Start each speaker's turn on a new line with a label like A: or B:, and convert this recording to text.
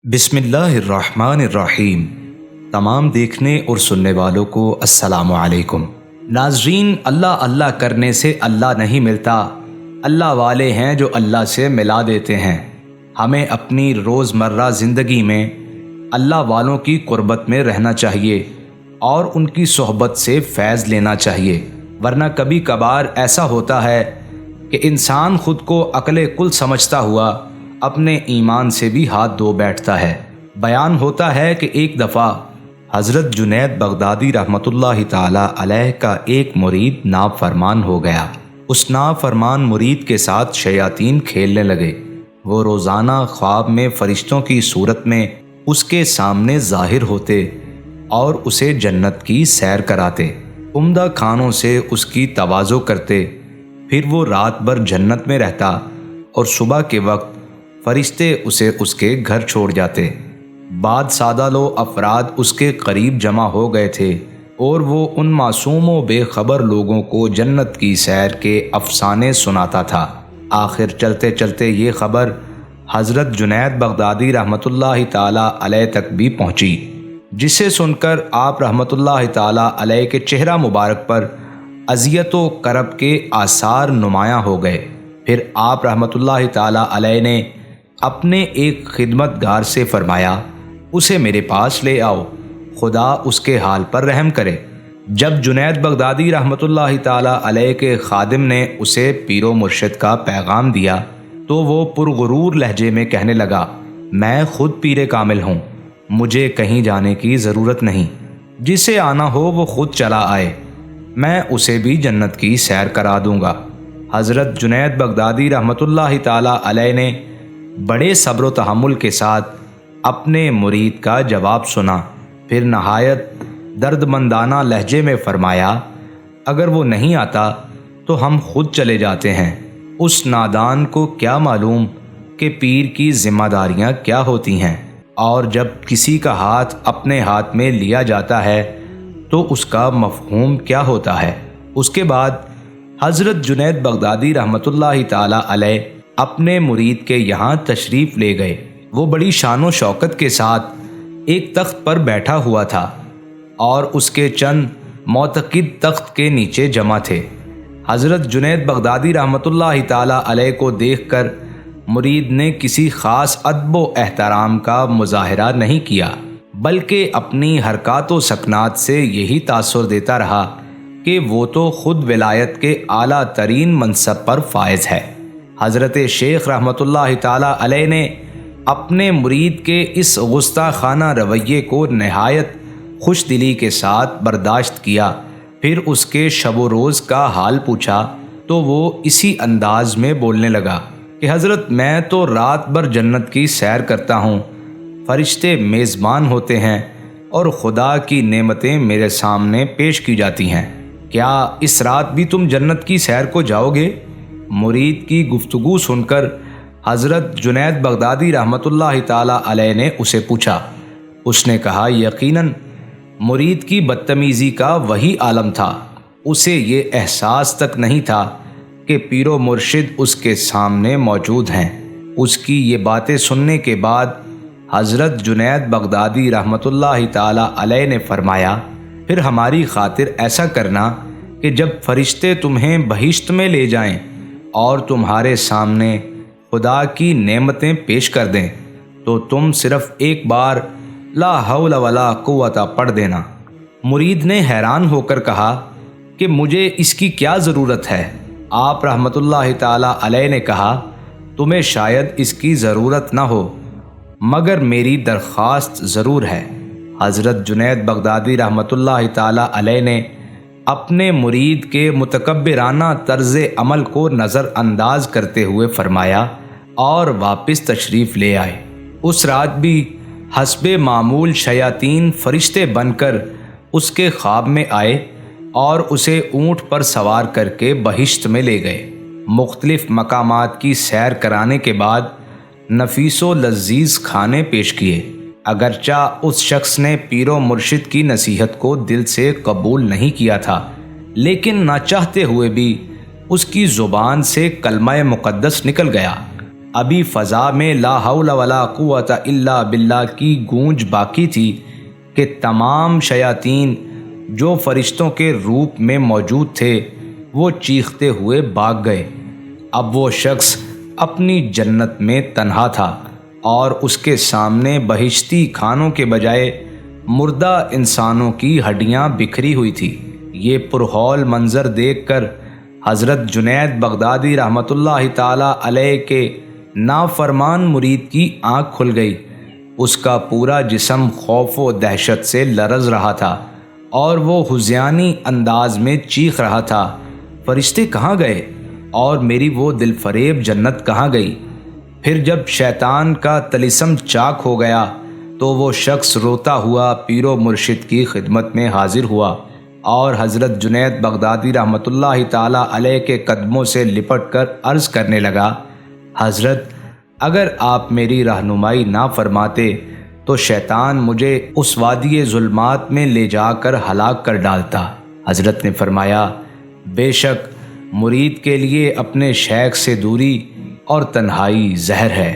A: बिस्मिल्लाहिर्रहमानिर्रहीम। तमाम देखने और सुनने वालों को अस्सलामु अलैकुम। नाज़रीन, अल्लाह अल्लाह करने से अल्लाह नहीं मिलता, अल्लाह वाले हैं जो अल्लाह से मिला देते हैं। हमें अपनी रोज़मर्रा ज़िंदगी में अल्लाह वालों की कुर्बत में रहना चाहिए और उनकी सोहबत से फैज़ लेना चाहिए, वरना कभी कभार ऐसा होता है कि इंसान खुद को अक्ल कुल समझता हुआ अपने ईमान से भी हाथ धो बैठता है। बयान होता है कि एक दफ़ा हज़रत जुनैद बगदादी रहमतुल्लाहि ताला अलैह का एक मुरीद नाफरमान हो गया। उस नाफरमान मुरीद के साथ शयातीन खेलने लगे। वो रोज़ाना ख्वाब में फ़रिश्तों की सूरत में उसके सामने ज़ाहिर होते और उसे जन्नत की सैर कराते, उम्दा खानों से उसकी तवाज़ो करते। फिर वो रात भर जन्नत में रहता और सुबह के वक्त फरिश्ते उसे उसके घर छोड़ जाते। बाद सादालो अफराद उसके करीब जमा हो गए थे और वो उन मासूम व बेखबर लोगों को जन्नत की सैर के अफसाने सुनाता था। आखिर चलते चलते ये खबर हज़रत जुनैद बगदादी रहमतुल्लाहि ताला अलैह तक भी पहुँची, जिसे सुनकर आप रहमतुल्लाहि ताला अलैह के चेहरा मुबारक पर अज़ियत व करब के आसार नुमायाँ हो गए। फिर आप रहमतुल्लाहि ताला अलैह ने अपने एक खिदमतगार से फरमाया, उसे मेरे पास ले आओ, खुदा उसके हाल पर रहम करे। जब जुनैद बगदादी रहमतुल्लाहि ताला अलैह के खादिम ने उसे पीरो मुर्शिद का पैगाम दिया तो वो पुरगुरूर लहजे में कहने लगा, मैं खुद पीरे कामिल हूँ, मुझे कहीं जाने की ज़रूरत नहीं, जिसे आना हो वो खुद चला आए, मैं उसे भी जन्नत की सैर करा दूँगा। हज़रत जुनैद बगदादी रहमतुल्लाहि ताला अलैह ने बड़े सब्र व तहम्मुल के साथ अपने मुरीद का जवाब सुना। फिर नहायत दर्दमंदाना लहजे में फरमाया, अगर वो नहीं आता तो हम खुद चले जाते हैं। उस नादान को क्या मालूम कि पीर की जिम्मेदारियां क्या होती हैं, और जब किसी का हाथ अपने हाथ में लिया जाता है तो उसका मफ़हूम क्या होता है। उसके बाद हज़रत जुनैद बगदादी रहमतुल्लाहि ताला अलैह अपने मुरीद के यहाँ तशरीफ़ ले गए। वो बड़ी शान व शौकत के साथ एक तख्त पर बैठा हुआ था और उसके चंद मोतक़िद तख्त के नीचे जमा थे। हज़रत जुनैद बगदादी रहमतुल्लाहि ताला अलैह को देखकर मुरीद ने किसी ख़ास अदब व एहतराम का मुज़ाहरा नहीं किया, बल्कि अपनी हरकत व सकनात से यही तासुर देता रहा कि वो तो ख़ुद विलायत के आला तरीन मनसब पर फायज़ है। हज़रत शेख रहमतुल्लाहि ताला अलैह ने अपने मुरीद के इस गुस्ताखाना रवैये को नहायत खुश दिली के साथ बर्दाश्त किया। फिर उसके शब व रोज़ का हाल पूछा तो वो इसी अंदाज में बोलने लगा कि हज़रत, मैं तो रात भर जन्नत की सैर करता हूँ, फ़रिश्ते मेज़बान होते हैं और खुदा की नेमतें मेरे सामने पेश की जाती हैं। क्या इस रात भी तुम जन्नत की सैर को जाओगे? मुरीद की गुफ्तगू सुनकर हज़रत जुनैद बगदादी रहमतुल्लाहि ताला अलैह ने उसे पूछा। उसने कहा, यकीनन। मुरीद की बदतमीज़ी का वही आलम था, उसे ये एहसास तक नहीं था कि पीरो मुर्शिद उसके सामने मौजूद हैं। उसकी ये बातें सुनने के बाद हज़रत जुनैद बगदादी रहमतुल्लाहि ताला अलैह ने फरमाया, फिर हमारी खातिर ऐसा करना कि जब फ़रिश्ते तुम्हें बहिश्त में ले जाएं और तुम्हारे सामने खुदा की नेमतें पेश कर दें तो तुम सिर्फ़ एक बार ला हौल वला कुव्वता पढ़ देना। मुरीद ने हैरान होकर कहा कि मुझे इसकी क्या ज़रूरत है। आप रहमतुल्लाहि ताला अलैह ने कहा, तुम्हें शायद इसकी ज़रूरत ना हो, मगर मेरी दरख्वास्त ज़रूर है। हज़रत जुनैद बगदादी रहमतुल्लाहि ताला अलैह ने अपने मुरीद के मुतकब्बिराना तर्ज़ अमल को नज़रअंदाज करते हुए फरमाया और वापस तशरीफ़ ले आए। उस रात भी हस्बे मामूल शयातीन फ़रिश्ते बनकर उसके ख्वाब में आए और उसे ऊँट पर सवार करके बहिश्त में ले गए। मुख्तलिफ़ मकामात की सैर कराने के बाद नफीस व लज़ीज़ खाने पेश किए। अगरचा उस शख्स ने पीरो मुर्शिद की नसीहत को दिल से कबूल नहीं किया था, लेकिन ना चाहते हुए भी उसकी ज़ुबान से कलमा मुक़द्दस निकल गया। ابھی فضا میں لا حول ولا قوت الا باللہ کی گونج باقی تھی کہ تمام شیاطین جو فرشتوں کے روپ میں موجود تھے وہ چیختے ہوئے بھاگ گئے۔ اب وہ شخص اپنی جنت میں تنہا تھا اور اس کے سامنے بہشتی کھانوں کے بجائے مردہ انسانوں کی ہڈیاں بکھری ہوئی تھی۔ یہ پرہول منظر دیکھ کر حضرت جنید بغدادی رحمۃ اللہ تعالی علیہ کے نافرمان مرید کی آنکھ کھل گئی۔ اس کا پورا جسم خوف و دہشت سے لرز رہا تھا اور وہ ہذیانی انداز میں چیخ رہا تھا، فرشتے کہاں گئے اور میری وہ دل فریب جنت کہاں گئی؟ پھر جب شیطان کا طلسم چاک ہو گیا تو وہ شخص روتا ہوا پیر و مرشد کی خدمت میں حاضر ہوا اور حضرت جنید بغدادی رحمۃ اللہ تعالی علیہ کے قدموں سے لپٹ کر عرض کرنے لگا، حضرت اگر آپ میری رہنمائی نہ فرماتے تو شیطان مجھے اس وادی ظلمات میں لے جا کر ہلاک کر ڈالتا۔ حضرت نے فرمایا، بے شک مرید کے لیے اپنے شیخ سے دوری اور تنہائی زہر ہے۔